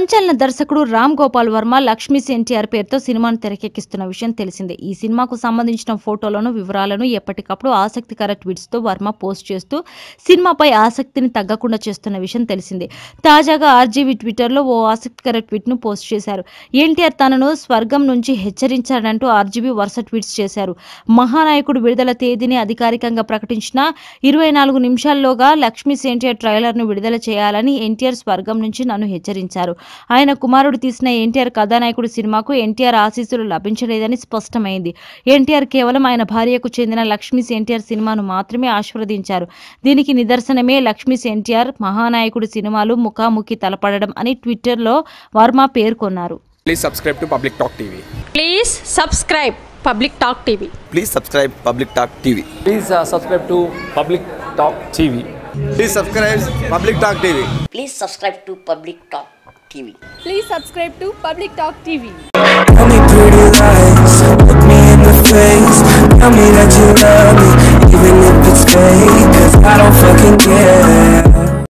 సంచలన దర్శకుడు రామ్ గోపాల్ వర్మ లక్ష్మీస్ ఎన్టీఆర్ పేరుతో సినిమాను తెరకెక్కిస్తున్న విషయం తెలిసిందే. ఈ సినిమాకు సంబంధించిన ఫోటోలను, వివరాలను ఎప్పటికప్పుడు ఆసక్తికర ట్వీట్స్తో వర్మ పోస్ట్ చేస్తూ సినిమాపై ఆసక్తిని తగ్గకుండా చేస్తున్న విషయం తెలిసిందే. తాజాగా ఆర్జీవీ ట్విట్టర్లో ఓ ఆసక్తికర ట్వీట్ను పోస్ట్ చేశారు. ఎన్టీఆర్ తనను స్వర్గం నుంచి హెచ్చరించాడంటూ ఆర్జీవీ వరుస ట్వీట్స్ చేశారు. మహానాయకుడు విడుదల తేదీని అధికారికంగా ప్రకటించిన 24 నిమిషాల్లోగా లక్ష్మీస్ ఎన్టీఆర్ ట్రైలర్ను విడుదల చేయాలని ఎన్టీఆర్ స్వర్గం నుంచి నన్ను హెచ్చరించారు. ఆయన కుమారుడు తీసిన ఎన్టీఆర్ కథానాయకుడు సినిమాకు ఎన్టీఆర్ ఆశీస్సులు లభించలేదని స్పష్టమైంది. ఎన్టీఆర్ కేవలం ఆయన భార్యకు చెందిన లక్ష్మీస్ ఎన్టీఆర్ సినిమాను మాత్రమే ఆశీర్వదించారు. దీనికి నిదర్శనమే లక్ష్మీస్ ఎన్టీఆర్ మహానాయకుడు సినిమాలు ముఖాముఖి తలపడడం అని ట్విట్టర్లో వర్మ పేర్కొన్నారు. Please subscribe to Public Talk TV. Please subscribe Public Talk TV. Please subscribe Public Talk TV. Please subscribe to Public Talk TV. Please subscribe Public Talk TV. Please subscribe to Public Talk TV. Please subscribe to Public Talk TV. Tell me pretty lies, look me in the face. Tell me that you love me, even if it's fake, 'cause I don't fucking care.